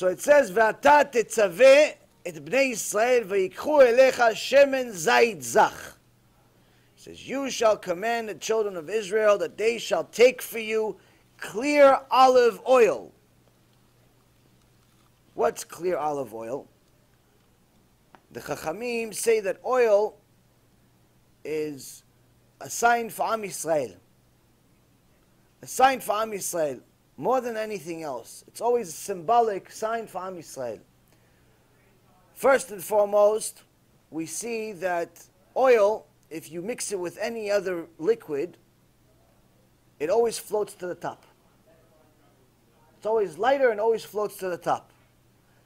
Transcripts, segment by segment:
So it says, "V'ata tetzaveh et bnei Yisrael v'yikchu elecha shemen zayit zach." It says, "You shall command the children of Israel that they shall take for you clear olive oil." What's clear olive oil? The Chachamim say that oil is a sign for Am Yisrael. A sign for Am Yisrael. More than anything else. It's always a symbolic sign for Am Yisrael. First and foremost, we see that oil, if you mix it with any other liquid, it always floats to the top. It's always lighter and always floats to the top.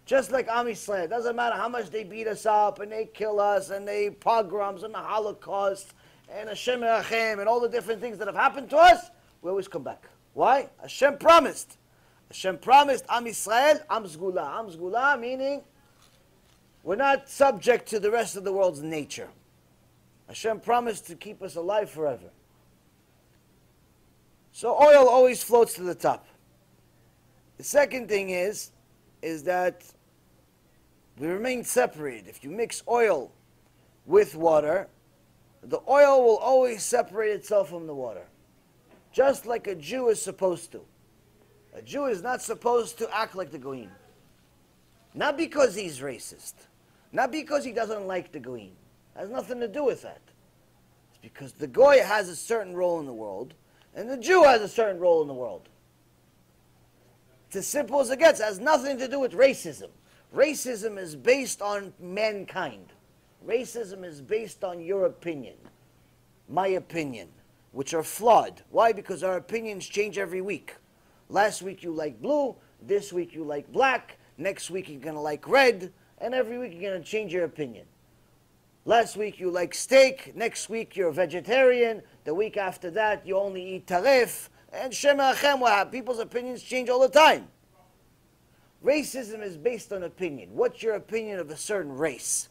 Just like Am Yisrael. It doesn't matter how much they beat us up and they kill us and they pogroms and the Holocaust and Hashem Erachem and all the different things that have happened to us, we always come back. Why? Hashem promised. Hashem promised Am Yisrael, Am Zgula. Am Zgula meaning we're not subject to the rest of the world's nature. Hashem promised to keep us alive forever. So oil always floats to the top. The second thing is that we remain separated. If you mix oil with water, the oil will always separate itself from the water. Just like a Jew is supposed to. A Jew is not supposed to act like the Goyim. Not because he's racist. Not because he doesn't like the Goyim. It has nothing to do with that. It's because the Goy has a certain role in the world, and the Jew has a certain role in the world. It's as simple as it gets. It has nothing to do with racism. Racism is based on mankind. Racism is based on your opinion, my opinion, which are flawed. Why? Because our opinions change every week. Last week you like blue, this week you like black, next week you're going to like red, and every week you're going to change your opinion. Last week you like steak, next week you're a vegetarian, the week after that you only eat taref, and Shem Hachem, people's opinions change all the time. Racism is based on opinion. What's your opinion of a certain race?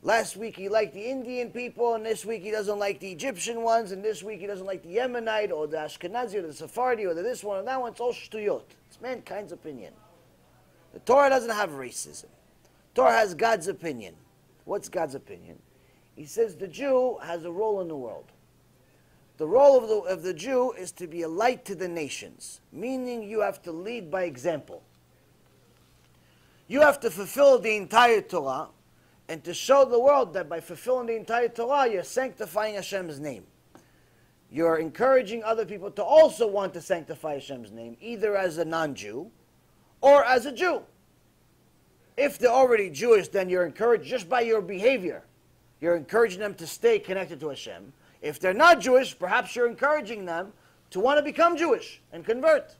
Last week he liked the Indian people, and this week he doesn't like the Egyptian ones, and this week he doesn't like the Yemenite, or the Ashkenazi, or the Sephardi, or the this one, or that one. It's all shtuyot. It's mankind's opinion. The Torah doesn't have racism. The Torah has God's opinion. What's God's opinion? He says the Jew has a role in the world. The role of the Jew is to be a light to the nations, meaning you have to lead by example. You have to fulfill the entire Torah, and to show the world that by fulfilling the entire Torah, you're sanctifying Hashem's name. You're encouraging other people to also want to sanctify Hashem's name, either as a non-Jew or as a Jew. If they're already Jewish, then you're encouraged just by your behavior. You're encouraging them to stay connected to Hashem. If they're not Jewish, perhaps you're encouraging them to want to become Jewish and convert.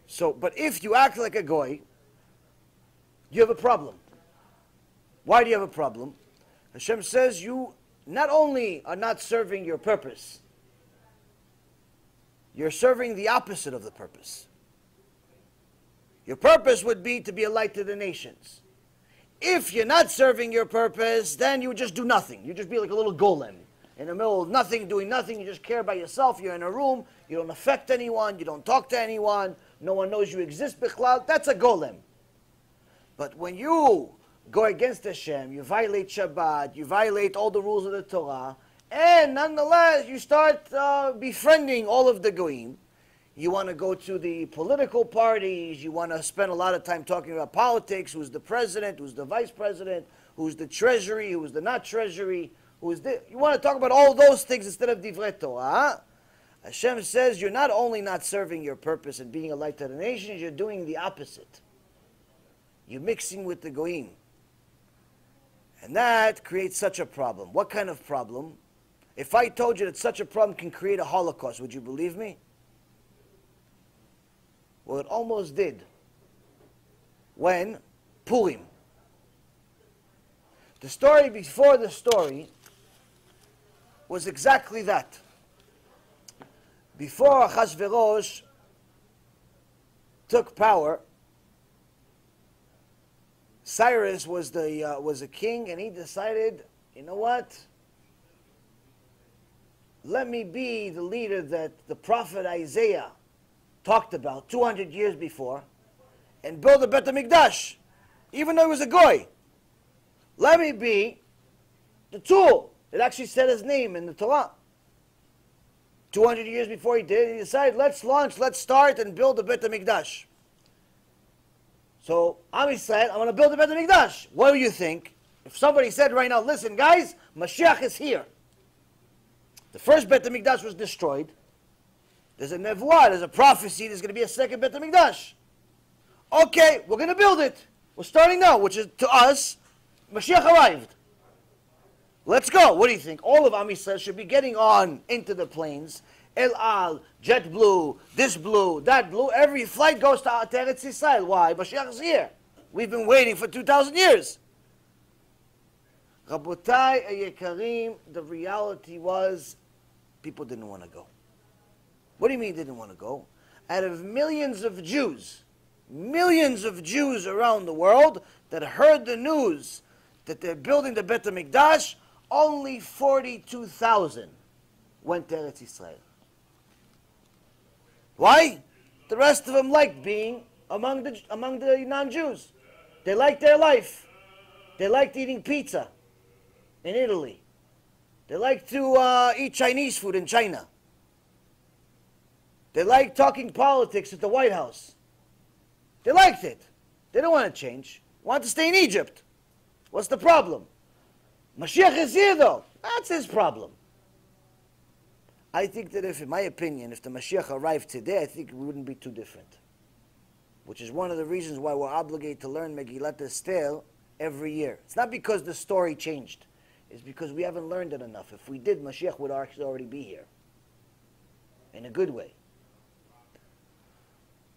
So, but if you act like a goy, you have a problem. Why do you have a problem? Hashem says you not only are not serving your purpose, you're serving the opposite of the purpose. Your purpose would be to be a light to the nations. If you're not serving your purpose, then you would just do nothing. You just be like a little golem in the middle of nothing, doing nothing. You just care about yourself. You're in a room. You don't affect anyone. You don't talk to anyone. No one knows you exist, bichlal. That's a golem. But when you go against Hashem, you violate Shabbat, you violate all the rules of the Torah, and nonetheless you start befriending all of the goyim. You want to go to the political parties. You want to spend a lot of time talking about politics. Who's the president? Who's the vice president? Who's the treasury? Who's the not treasury? Who's the? You want to talk about all those things instead of divrei Torah. Hashem says you're not only not serving your purpose and being a light to the nations, you're doing the opposite. You're mixing with the goyim. And that creates such a problem. What kind of problem? If I told you that such a problem can create a Holocaust, would you believe me? Well, it almost did. When? Purim. The story before the story was exactly that. Before Achashverosh took power, Cyrus was a king, and he decided, you know what? let me be the leader that the prophet Isaiah talked about 200 years before and build a Bet HaMikdash, even though he was a goy. Let me be the tool. It actually said his name in the Torah. 200 years before he did, he decided, let's start and build a Bet HaMikdash. So, Am Yisrael, I want to build a Bet HaMikdash. What do you think? If somebody said right now, listen guys, MaShiach is here. The first Bet HaMikdash was destroyed. There's a nevuah, there's a prophecy, there's going to be a second Bet HaMikdash. Okay, we're going to build it. We're starting now, which is, to us, MaShiach arrived. Let's go. What do you think? All of Am Yisrael should be getting on into the planes. El Al, Jet Blue, this blue, that blue. Every flight goes to Eretz Yisrael. Why? MaShiach is here. We've been waiting for 2,000 years. Rabotai Yekarim, the reality was people didn't want to go. What do you mean didn't want to go? Out of millions of Jews around the world that heard the news that they're building the Bet HaMikdash, only 42,000 went to Eretz Yisrael. Why? The rest of them liked being among the non-Jews. They liked their life. They liked eating pizza in Italy. They liked to eat Chinese food in China. They liked talking politics at the White House. They liked it. They don't want to change. Want to stay in Egypt. What's the problem? Mashiach is here though. That's his problem. I think that if, in my opinion, if the Mashiach arrived today, I think it wouldn't be too different. Which is one of the reasons why we're obligated to learn Megillah Esther every year. It's not because the story changed. It's because we haven't learned it enough. If we did, Mashiach would actually already be here. In a good way.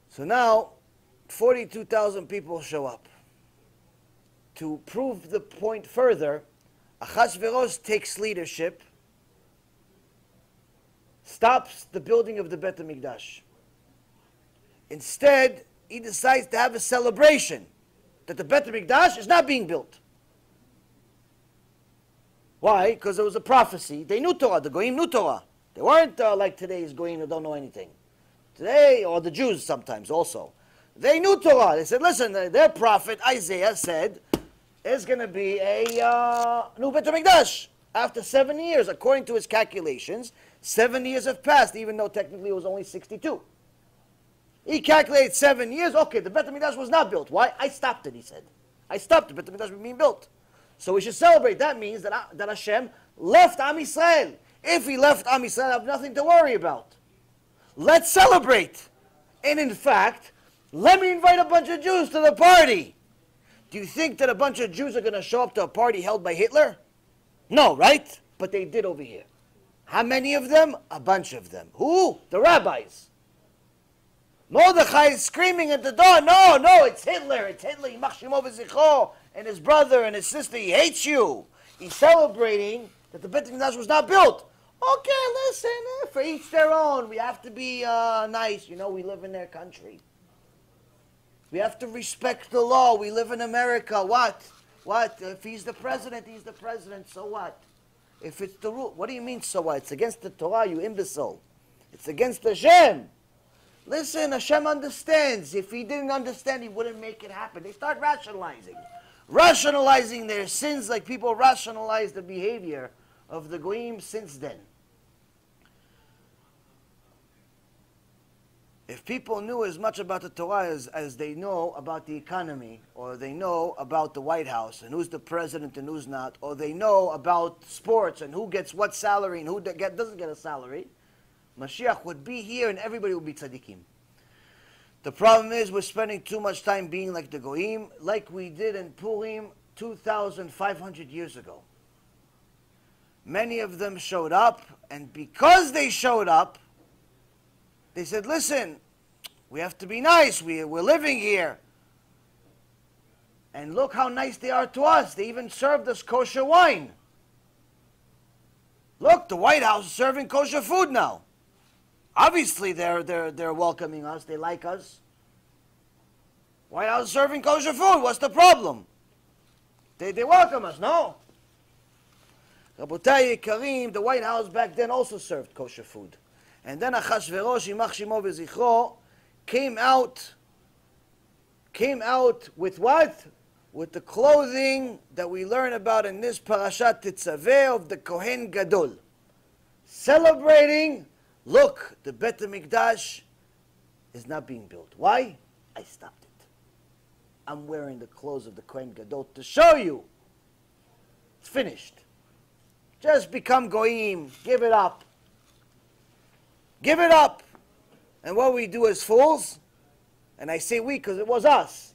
So now, 42,000 people show up. To prove the point further, Achashverosh takes leadership, stops the building of the Bet HaMikdash. Instead, he decides to have a celebration that the Bet HaMikdash is not being built. Why? Because there was a prophecy. They knew Torah. The Goyim knew Torah. They weren't like today's Goyim who don't know anything. Today, or the Jews sometimes also. They knew Torah. They said, listen, their prophet Isaiah said, there's going to be a new Bet HaMikdash. After 7 years, according to his calculations, 7 years have passed, even though technically it was only 62. He calculated 7 years. Okay, the Bet HaMikdash was not built. Why? I stopped it, he said. I stopped the Bet HaMikdash from being built. So we should celebrate. That means that Hashem left Am Yisrael. If he left Am Yisrael, I have nothing to worry about. Let's celebrate. And in fact, let me invite a bunch of Jews to the party. Do you think that a bunch of Jews are going to show up to a party held by Hitler? No, right? But they did over here. How many of them? A bunch of them. Who? The rabbis. Mordechai is screaming at the door, no, it's Hitler, Yimach Shemo v'zichro, and his brother and his sister, he hates you. He's celebrating that the Bet HaMikdash was not built. Okay, listen, for each their own. We have to be nice. You know, we live in their country. We have to respect the law. We live in America. What? If he's the president, he's the president. So what? If it's the rule. What do you mean, so what? It's against the Torah, you imbecile. It's against Hashem. Listen, Hashem understands. If he didn't understand, he wouldn't make it happen. They start rationalizing. Rationalizing their sins like people rationalize the behavior of the Goyim since then. If people knew as much about the Torah as they know about the economy, or they know about the White House, and who's the president and who's not, or they know about sports and who gets what salary and who doesn't get a salary, Mashiach would be here and everybody would be tzaddikim. The problem is we're spending too much time being like the Goyim, like we did in Purim 2,500 years ago. Many of them showed up, and because they showed up, they said, listen, we have to be nice. We're living here. And look how nice they are to us. They even served us kosher wine. Look, the White House is serving kosher food now. Obviously, they're welcoming us. They like us. White House is serving kosher food. What's the problem? They welcome us, no? Rabotai Yekarim, the White House back then also served kosher food. And then Achashverosh, Yimach Shimo v'Zichro, came out with what? With the clothing that we learn about in this Parashat Tetzaveh of the Kohen Gadol. Celebrating, look, the Bet HaMikdash is not being built. Why? I stopped it. I'm wearing the clothes of the Kohen Gadol to show you. It's finished. Just become goyim. Give it up. Give it up. And what we do as fools, and I say we because it was us.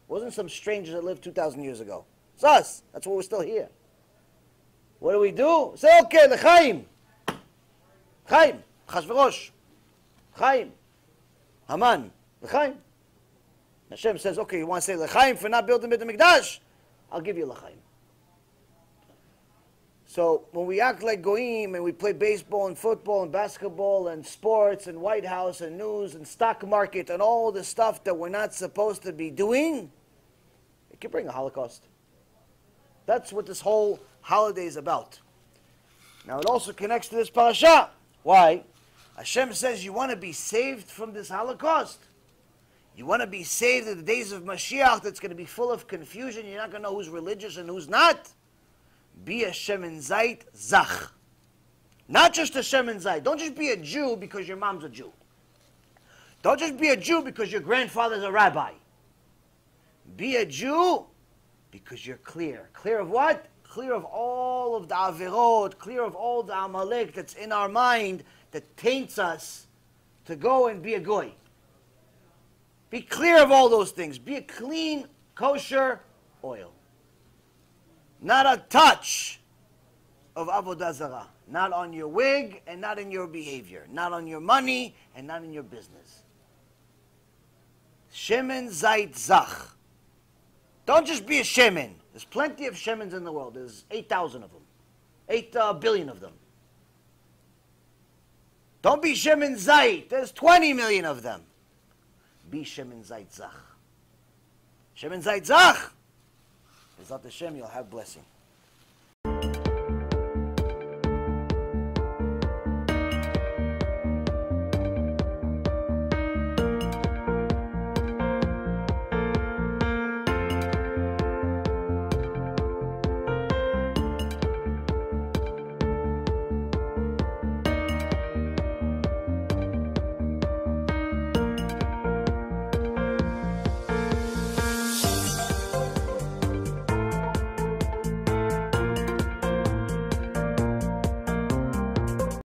It wasn't some strangers that lived 2,000 years ago. It's us. That's why we're still here. What do? Say, okay, l'chaim. Chaim. Chashverosh. Chaim. Haman. L'chaim. Hashem says, okay, you want to say l'chaim for not building Beit HaMikdash? I'll give you l'chaim. So when we act like goyim and we play baseball and football and basketball and sports and White House and news and stock market and all the stuff that we're not supposed to be doing, it can bring a Holocaust. That's what this whole holiday is about. Now it also connects to this parasha. Why? Hashem says you want to be saved from this Holocaust. You want to be saved in the days of MaShiach that's going to be full of confusion. You're not going to know who's religious and who's not. Be a Shemen Zait Zach. Not just a Shemen Zait. Don't just be a Jew because your mom's a Jew. Don't just be a Jew because your grandfather's a rabbi. Be a Jew because you're clear. Clear of what? Clear of all of the averot, clear of all the amalek that's in our mind that taints us to go and be a goy. Be clear of all those things. Be a clean, kosher oil. Not a touch of avodah zarah. Not on your wig and not in your behavior. Not on your money and not in your business. Shemen Zait Zach. Don't just be a shemen. There's plenty of shemens in the world. There's 8,000 of them. 8 billion of them. Don't be shemen Zait. There's 20 million of them. Be shemen Zait Zach. Shemen Zait Zach. Bezat Hashem, you'll have blessing.